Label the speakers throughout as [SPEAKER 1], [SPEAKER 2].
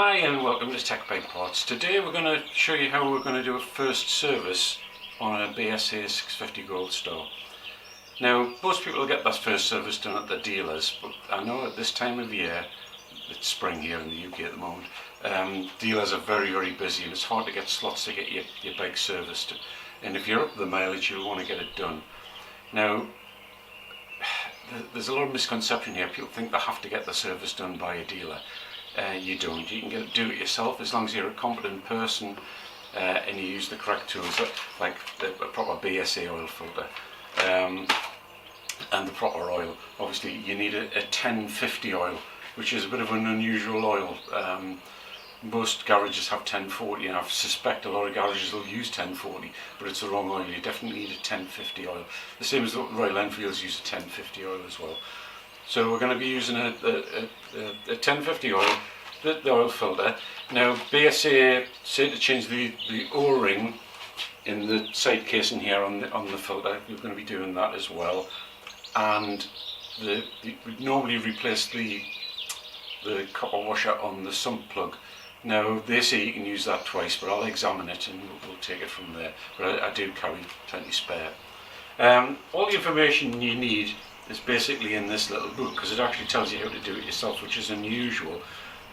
[SPEAKER 1] Hi and welcome to TEC Bike Parts. Today we're going to show you how we're going to do a first service on a BSA 650 Goldstar. Now most people get that first service done at the dealers, but I know at this time of year, it's spring here in the UK at the moment, dealers are very busy and it's hard to get slots to get your bike serviced, and if you're up the mileage you'll want to get it done. Now there's a lot of misconception here. People think they have to get the service done by a dealer. You don't. You can do it yourself as long as you're a competent person and you use the correct tools, like a proper BSA oil filter and the proper oil. Obviously you need a 1050 oil, which is a bit of an unusual oil. Most garages have 1040 and I suspect a lot of garages will use 1040, but it's the wrong oil. You definitely need a 1050 oil. The same as the Royal Enfields use a 1050 oil as well. So we're going to be using a 1050 oil, the oil filter. Now BSA said to change the O-ring in the side casing here on the filter. We're going to be doing that as well. And we normally replace the copper washer on the sump plug. Now they say you can use that twice, but I'll examine it and we'll take it from there. But I do carry plenty spare. All the information you need is basically in this little book, because it actually tells you how to do it yourself, which is unusual.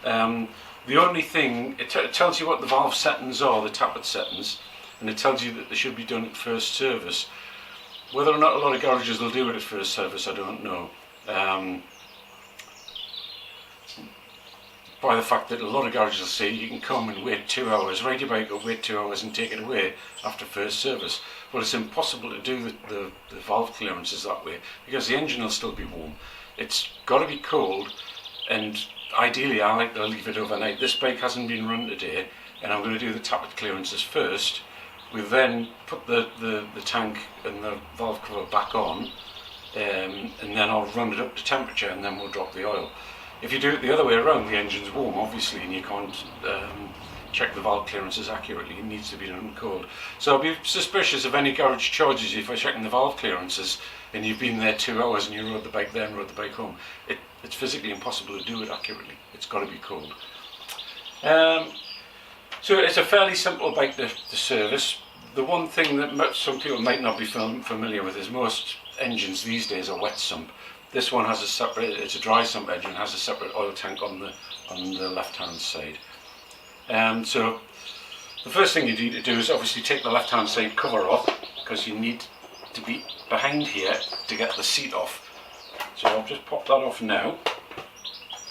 [SPEAKER 1] The only thing, it tells you what the valve settings are, the tappet settings, and it tells you that they should be done at first service. Whether or not a lot of garages will do it at first service, I don't know. By the fact that a lot of garages will say you can come and wait 2 hours, ride your bike up, wait 2 hours and take it away after first service. Well, it's impossible to do the valve clearances that way, because the engine will still be warm. It's got to be cold, and ideally I like to leave it overnight. This bike hasn't been run today, and I'm going to do the tappet clearances first. We then put the tank and the valve cover back on, and then I'll run it up to temperature, and then we'll drop the oil. If you do it the other way around, the engine's warm obviously, and you can't check the valve clearances accurately. It needs to be done cold. So I'll be suspicious if any garage charges you for checking the valve clearances and you've been there 2 hours and you rode the bike there and rode the bike home. It's physically impossible to do it accurately. It's got to be cold. So it's a fairly simple bike to service. The one thing that some people might not be familiar with is most engines these days are wet sump. This one has a separate, it's a dry sump engine, has a separate oil tank on the left hand side. So the first thing you need to do is obviously take the left hand side cover off, because you need to be behind here to get the seat off. So I'll just pop that off now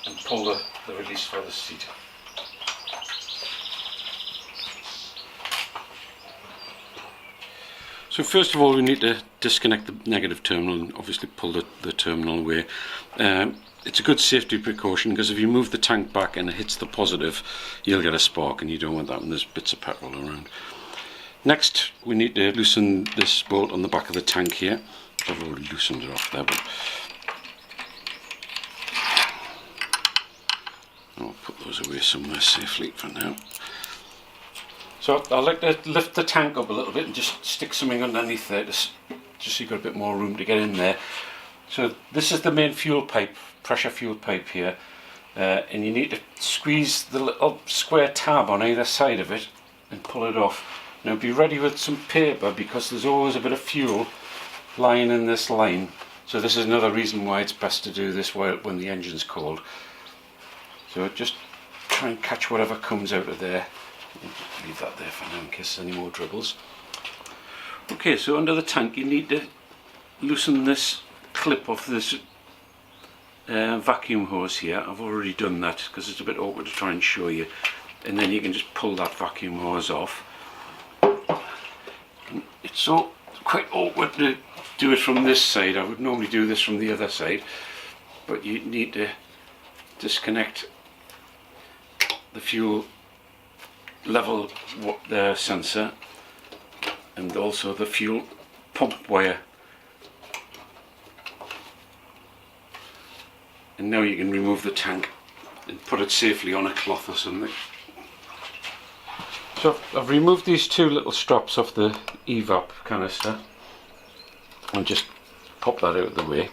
[SPEAKER 1] and pull the release for the seat. So first of all we need to disconnect the negative terminal and obviously pull the terminal away. It's a good safety precaution, because if you move the tank back and it hits the positive, you'll get a spark, and you don't want that when there's bits of petrol around. Next we need to loosen this bolt on the back of the tank here. I've already loosened it off there, but I'll put those away somewhere safely for now. So I like to lift the tank up a little bit and just stick something underneath there, just so you've got a bit more room to get in there. So this is the main fuel pipe, pressure fuel pipe here, and you need to squeeze the little square tab on either side of it and pull it off. Now be ready with some paper, because there's always a bit of fuel lying in this line. So this is another reason why it's best to do this when the engine's cold. So just try and catch whatever comes out of there. Leave that there for now in case there's any more dribbles. Okay, so under the tank you need to loosen this clip off this vacuum hose here. I've already done that because it's a bit awkward to try and show you, and then you can just pull that vacuum hose off. And it's so quite awkward to do it from this side. I would normally do this from the other side, but you need to disconnect the fuel level sensor and also the fuel pump wire. And now you can remove the tank and put it safely on a cloth or something. So I've removed these two little straps off the evap canister and just pop that out of the way.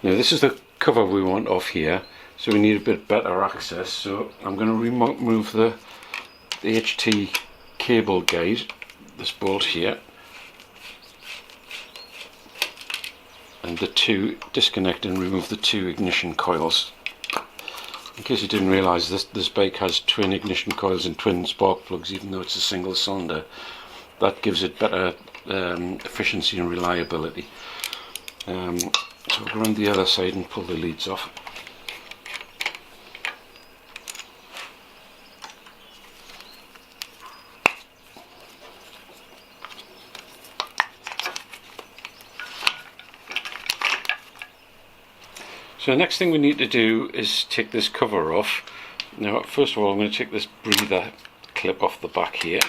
[SPEAKER 1] Now this is the cover we want off here. so we need a bit better access. So I'm going to remove the HT cable guide, this bolt here, and the two, disconnect and remove the two ignition coils. In case you didn't realise, this bike has twin ignition coils and twin spark plugs, even though it's a single cylinder. That gives it better efficiency and reliability. So we'll go around the other side and pull the leads off. So the next thing we need to do is take this cover off. Now first of all, I'm going to take this breather clip off the back here.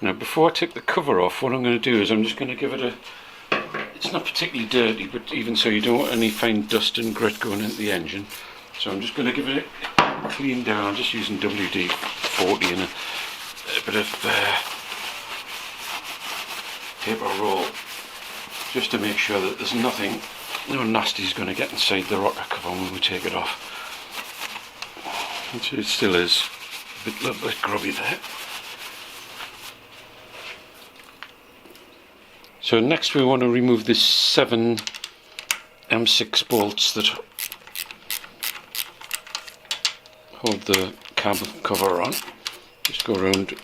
[SPEAKER 1] Now before I take the cover off, what I'm going to do is I'm just going to give it a, it's not particularly dirty, but even so you don't want any fine dust and grit going into the engine. So I'm just going to give it a clean down. I'm just using WD-40 and a bit of paper roll, just to make sure that there's nothing, no nasty is going to get inside the rocker cover when we take it off. It still is a little bit grubby there. So next we want to remove the 7 M6 bolts that hold the cab cover on. Just go around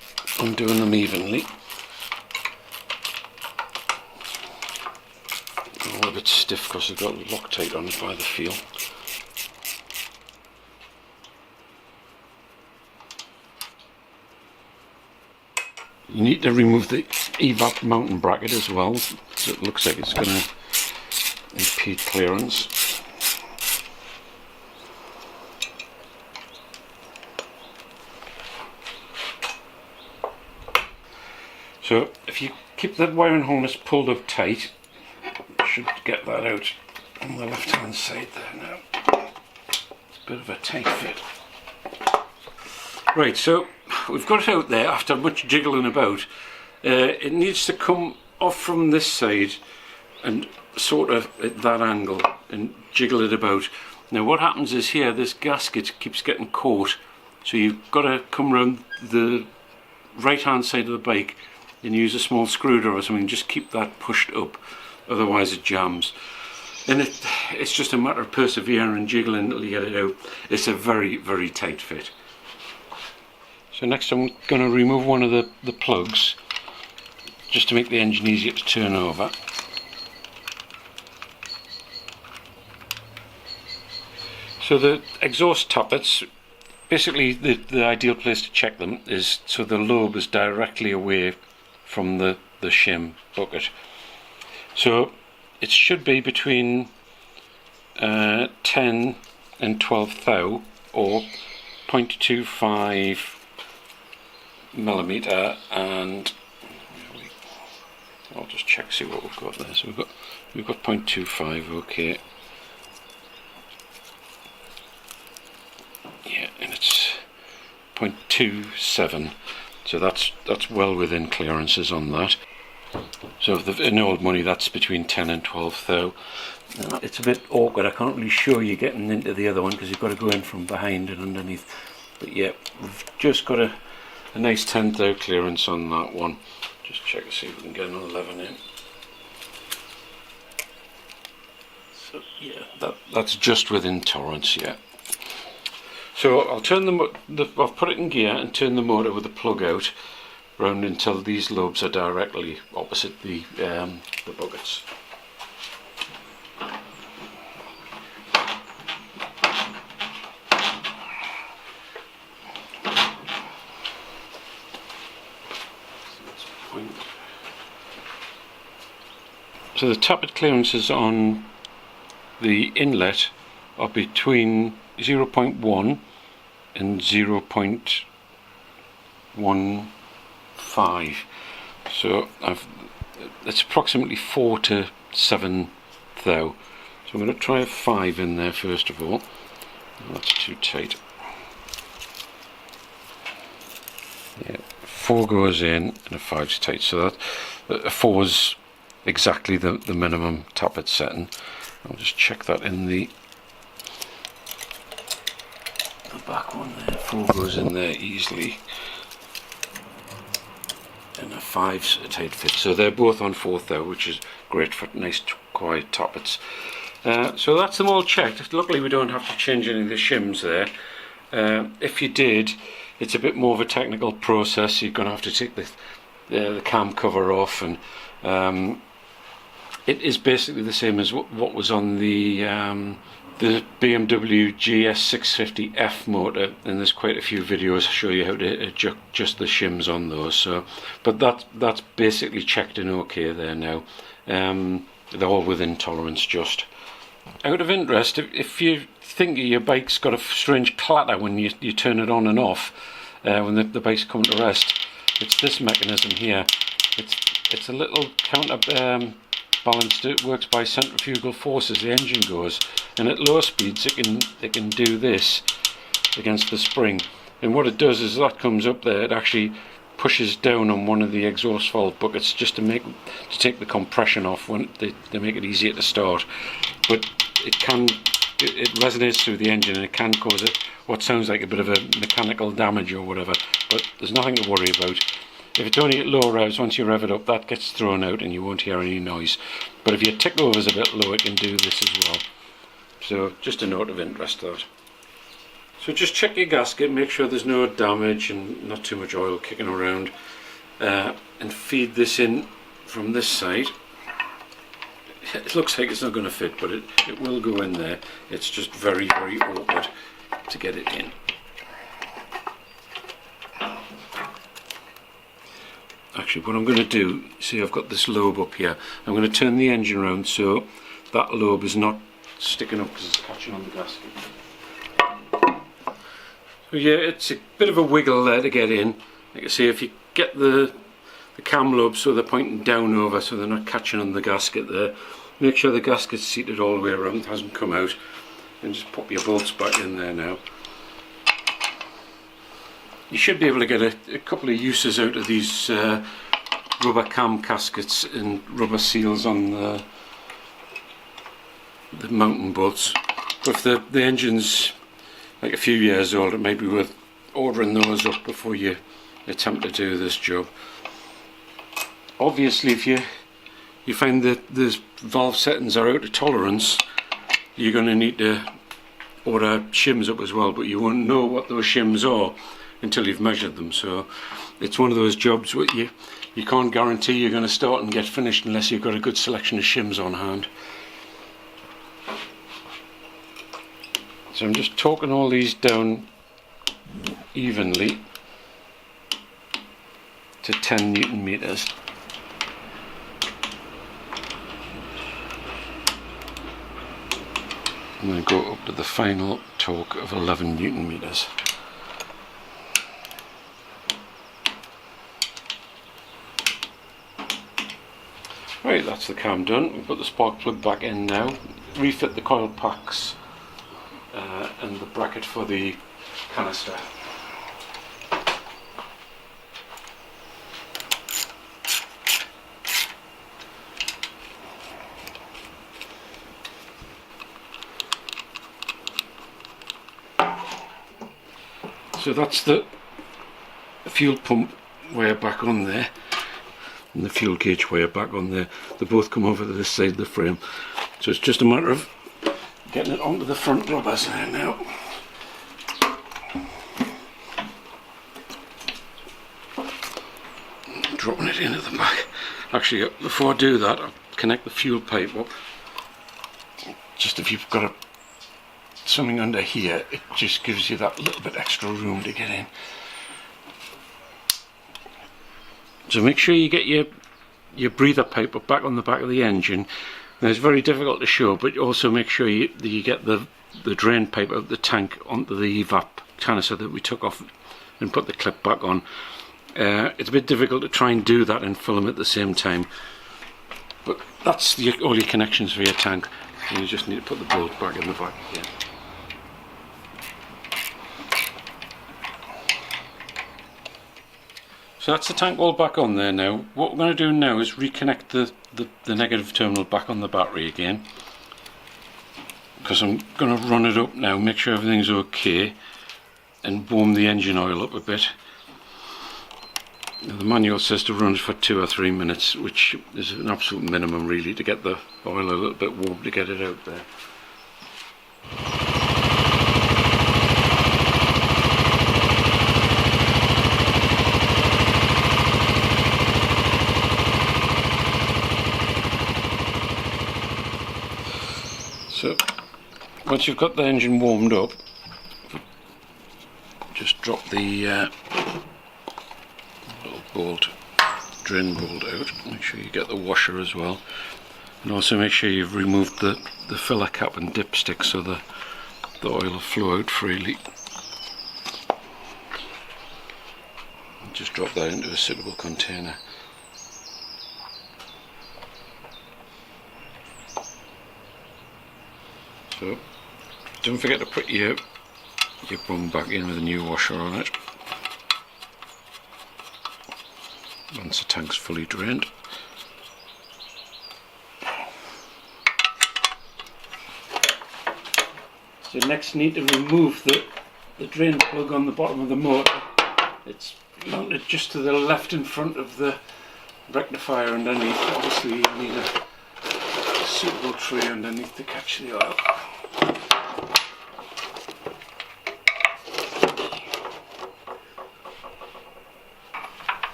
[SPEAKER 1] undoing them evenly. A bit stiff because they've got Loctite on it by the feel. You need to remove the evap mounting bracket as well, so it looks like it's going to impede clearance. So if you keep that wiring harness pulled up tight, should get that out on the left hand side there now. It's a bit of a tight fit. Right, so we've got it out there after much jiggling about. It needs to come off from this side and sort of at that angle and jiggle it about. Now what happens is here this gasket keeps getting caught, so you've got to come round the right hand side of the bike and use a small screwdriver or something, just keep that pushed up. Otherwise it jams, and it's just a matter of persevering and jiggling until you get it out. It's a very, very tight fit. So next I'm going to remove one of the plugs, just to make the engine easier to turn over. So the exhaust tappets, basically the ideal place to check them is so the lobe is directly away from the shim bucket. So it should be between 10 and 12 thou, or 0.25 millimeter, and I'll just check, see what we've got there. So we've got 0.25, okay. Yeah, and it's 0.27, so that's well within clearances on that. So in old money, that's between 10 and 12 thou. It's a bit awkward, I can't really show you getting into the other one because you've got to go in from behind and underneath. But yeah, we've just got a nice 10 thou clearance on that one. Just check to see if we can get another 11 in. So yeah, that's just within tolerance, yeah. So I'll turn I've put it in gear and turn the motor with the plug out round until these lobes are directly opposite the buckets. So the tappet clearances on the inlet are between 0.1 and 0.15. So it's approximately 4 to 7 thou. So I'm going to try a 5 in there first of all. That's too tight. Yeah, 4 goes in and a 5's tight. So that a 4 is exactly the minimum tappet setting. I'll just check that in the back one there. 4 goes in there easily, and a 5's a tight fit. So they're both on 4th there, which is great for nice quiet toppets. So that's them all checked. Luckily we don't have to change any of the shims there. If you did, it's a bit more of a technical process. You're going to have to take the cam cover off, and it is basically the same as what was on the BMW GS650F motor, and there's quite a few videos show you how to adjust the shims on those. So, but that's basically checked and okay there now. They're all within tolerance. Just out of interest, if you think your bike's got a strange clatter when you turn it on and off, when the bike's coming to rest, it's this mechanism here. It's a little counter balanced. It works by centrifugal forces. The engine goes, and at low speeds it can do this against the spring, and what it does is that comes up there, it actually pushes down on one of the exhaust valve buckets just to take the compression off when they make it easier to start. But it resonates through the engine, and it can cause what sounds like a bit of a mechanical damage or whatever, but there's nothing to worry about. If it's only at low revs, once you rev it up, that gets thrown out and you won't hear any noise. But if your tick over is a bit low, it can do this as well. So just a note of interest, that. So just check your gasket, make sure there's no damage and not too much oil kicking around, and feed this in from this side. It looks like it's not going to fit, but it will go in there. It's just very, very awkward to get it in. Actually, what I'm going to do, see, I've got this lobe up here. I'm going to turn the engine around so that lobe is not sticking up because it's catching on the gasket. So yeah, it's a bit of a wiggle there to get in. Like I say, if you get the cam lobes so they're pointing down over, so they're not catching on the gasket there, make sure the gasket's seated all the way around, it hasn't come out, and just pop your bolts back in there now. You should be able to get a couple of uses out of these rubber cam gaskets and rubber seals on the mountain bolts. But if the engine's like a few years old, it might be worth ordering those up before you attempt to do this job. Obviously, if you find that the valve settings are out of tolerance, you're going to need to order shims up as well, but you won't know what those shims are until you've measured them. So it's one of those jobs where you can't guarantee you're going to start and get finished unless you've got a good selection of shims on hand. So I'm just torquing all these down evenly to 10 Newton meters. I'm going to go up to the final torque of 11 Newton meters. Right, that's the cam done. We've put the spark plug back in now. Refit the coil packs and the bracket for the canister. So that's the fuel pump wire back on there, and the fuel gauge wire back on there. They both come over to this side of the frame, so it's just a matter of getting it onto the front rubbers there now. Dropping it in at the back. Actually, before I do that, I'll connect the fuel pipe up. Just if you've got something under here, it just gives you that little bit extra room to get in. So make sure you get your breather pipe up back on the back of the engine. Now, it's very difficult to show, but also make sure you get the drain pipe out of the tank onto the evap canister that we took off and put the clip back on. It's a bit difficult to try and do that and fill them at the same time, but that's all your connections for your tank, and you just need to put the bolt back in the back again. So that's the tank all back on there now. What we're going to do now is reconnect the negative terminal back on the battery again. because I'm going to run it up now, make sure everything's okay, and warm the engine oil up a bit. Now, the manual says to run it for 2 or 3 minutes, which is an absolute minimum really, to get the oil a little bit warm to get it out there. So once you've got the engine warmed up, just drop the little bolt, drain bolt out. Make sure you get the washer as well, and also make sure you've removed the filler cap and dipstick so the oil will flow out freely. Just drop that into a suitable container. So don't forget to put your bung back in with a new washer on it once the tank's fully drained. So next you need to remove the drain plug on the bottom of the motor. It's mounted just to the left in front of the rectifier underneath. Obviously you need a suitable tray underneath to catch the oil.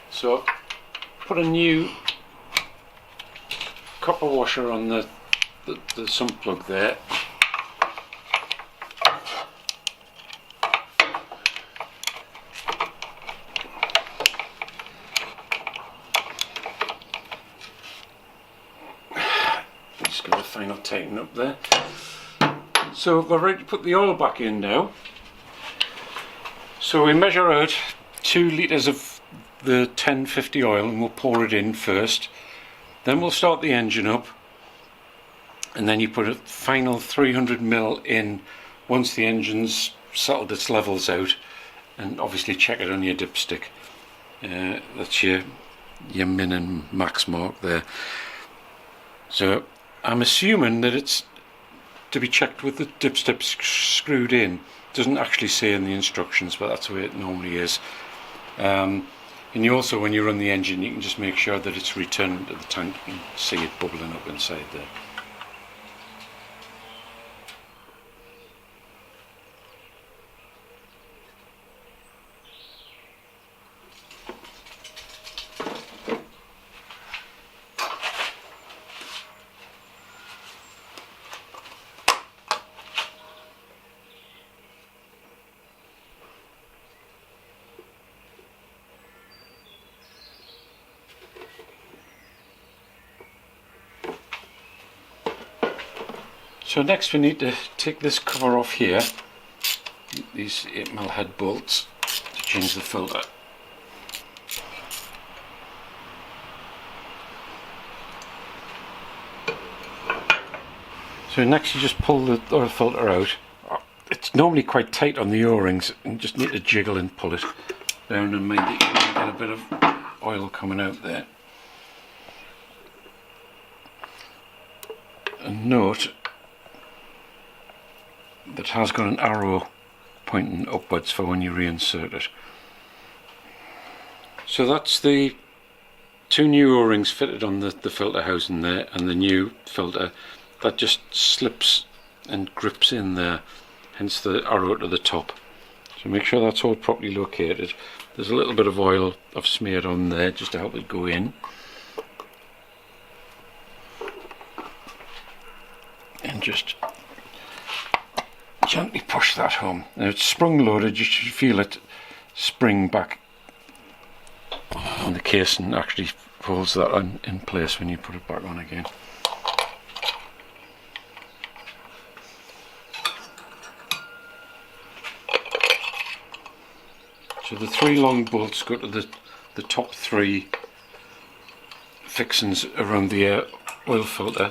[SPEAKER 1] So put a new copper washer on the sump plug there. Just got a final tighten up there. So we're ready to put the oil back in now. So we measure out 2 litres of the 1050 oil and we'll pour it in first. Then we'll start the engine up, and then you put a final 300ml in once the engine's settled its levels out, and obviously check it on your dipstick. That's your min and max mark there. So I'm assuming that it's to be checked with the dipstick screwed in. It doesn't actually say in the instructions, but that's the way it normally is. And you also, when you run the engine, you can just make sure that it's returned to the tank and see it bubbling up inside there. So next we need to take this cover off here, these 8mm head bolts, to change the filter. So next you just pull the oil filter out. It's normally quite tight on the O-rings, and you just need to jiggle and pull it down, and mind that you get a bit of oil coming out there. And note that has got an arrow pointing upwards for when you reinsert it. So that's the 2 new O-rings fitted on the filter housing there, and the new filter that just slips and grips in there, hence the arrow to the top. So make sure that's all properly located. There's a little bit of oil I've smeared on there just to help it go in. And just gently push that home. Now it's sprung loaded, you should feel it spring back, and the casing actually holds that in place when you put it back on again. So the 3 long bolts go to the top 3 fixings around the oil filter,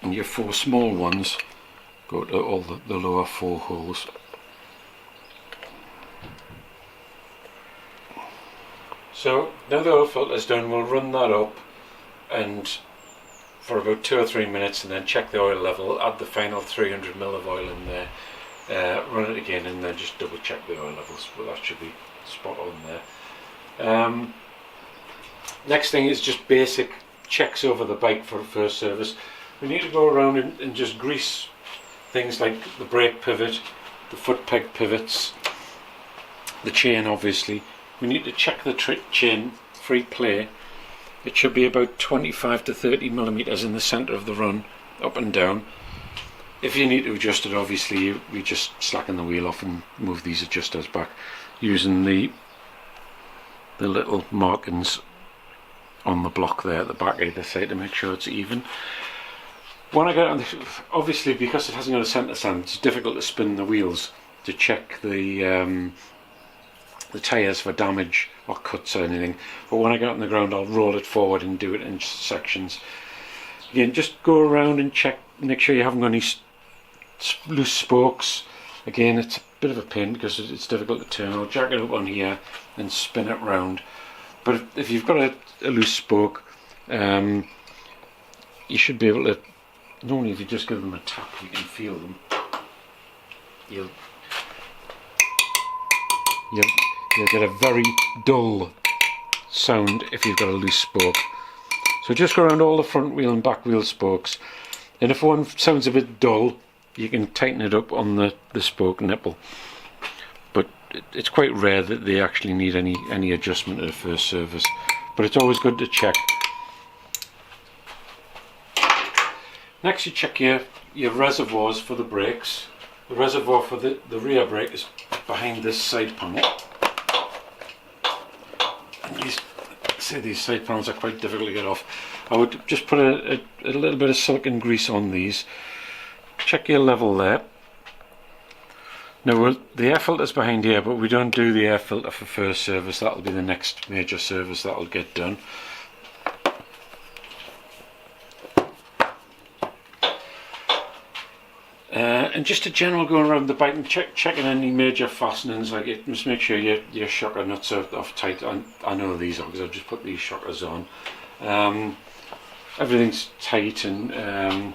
[SPEAKER 1] and your 4 small ones go to all the lower 4 holes. So now the oil filter's done, we'll run that up and for about 2 or 3 minutes and then check the oil level, add the final 300 ml of oil in there, run it again and then just double check the oil levels, but that should be spot on there. Next thing is just basic checks over the bike for a first service. We need to go around and just grease things like the brake pivot, the foot peg pivots, the chain obviously. We need to check the chain free play. It should be about 25 to 30 millimeters in the center of the run, up and down. If you need to adjust it, obviously you just slacken the wheel off and move these adjusters back using the little markings on the block there at the back either side to make sure it's even. When I get on this, obviously because it hasn't got a center stand, it's difficult to spin the wheels to check the tyres for damage or cuts or anything, but when I get on the ground I'll roll it forward and do it in sections. Again, just go around and check, make sure you haven't got any loose spokes. Again, it's a bit of a pain because it's difficult to turn. I'll jack it up on here and spin it round, but if you've got a loose spoke, you should be able to, normally if you just give them a tap you can feel them. You'll get a very dull sound if you've got a loose spoke. So just go around all the front wheel and back wheel spokes, and if one sounds a bit dull you can tighten it up on the spoke nipple, but it's quite rare that they actually need any adjustment at the first service, but it's always good to check. Next you check your reservoirs for the brakes. The reservoir for the rear brake is behind this side panel. And these side panels are quite difficult to get off. I would just put a little bit of silicone grease on these. Check your level there. Now the air filter's behind here, but we don't do the air filter for first service. That'll be the next major service that'll get done. And just a general going around the bike and checking any major fastenings, like it, just make sure your shocker nuts are off tight. I know these are because I've just put these shockers on. Everything's tight and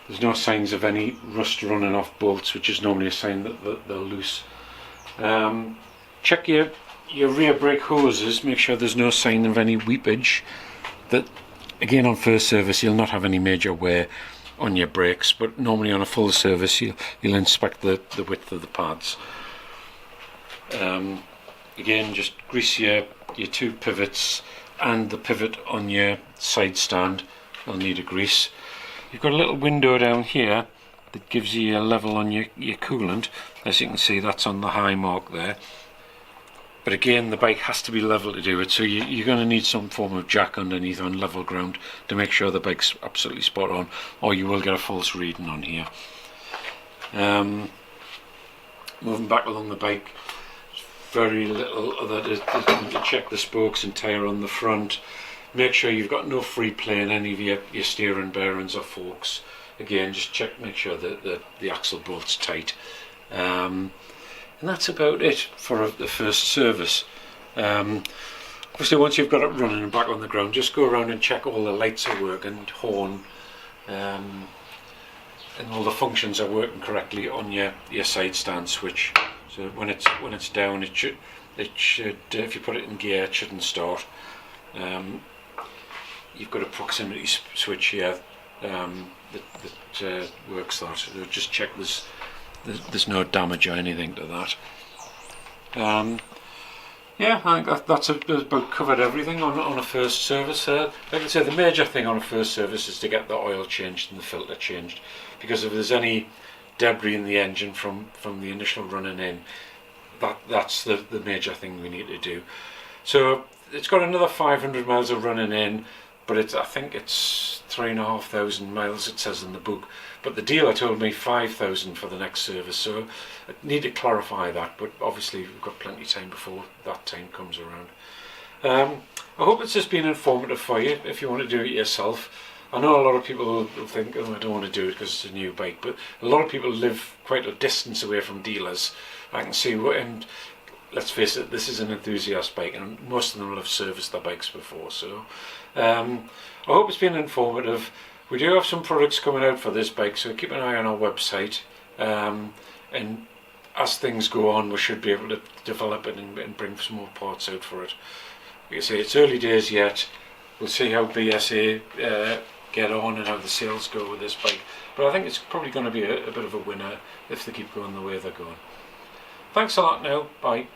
[SPEAKER 1] there's no signs of any rust running off bolts, which is normally a sign that they're loose. Check your rear brake hoses, make sure there's no sign of any weepage. That again, on first service you'll not have any major wear on your brakes, but normally on a full service you'll inspect the width of the pads. Again, just grease your two pivots and the pivot on your side stand. You'll need a grease. You've got a little window down here that gives you a level on your coolant. As you can see, that's on the high mark there. But again, the bike has to be level to do it, so you're going to need some form of jack underneath on level ground to make sure the bike's absolutely spot on, or you will get a false reading on here. Moving back along the bike, very little other to check the spokes and tyre on the front. Make sure you've got no free play in any of your steering bearings or forks. Again, just check, make sure that the axle bolt's tight. And that's about it for the first service. Obviously once you've got it running and back on the ground, just go around and check all the lights are working, horn, and all the functions are working correctly on your side stand switch. So when it's down, it should if you put it in gear, it shouldn't start. You've got a proximity switch here that works that. So just check there's no damage or anything to that. Yeah, I think that's about covered everything on a first service. Like I say, the major thing on a first service is to get the oil changed and the filter changed, because if there's any debris in the engine from the initial running in, that's the major thing we need to do. So it's got another 500 miles of running in, but I think it's 3,500 miles it says in the book, but the dealer told me 5,000 for the next service, so I need to clarify that, but obviously we've got plenty of time before that time comes around. I hope it's just been informative for you if you want to do it yourself. I know a lot of people will think, oh, I don't want to do it because it's a new bike, but a lot of people live quite a distance away from dealers. I can see, and let's face it, this is an enthusiast bike and most of them will have serviced their bikes before, so I hope it's been informative. We do have some products coming out for this bike, so keep an eye on our website, and as things go on we should be able to develop it and bring some more parts out for it. Like I say, it's early days yet. We'll see how BSA get on and how the sales go with this bike, but I think it's probably going to be a bit of a winner if they keep going the way they're going. Thanks a lot now, bye.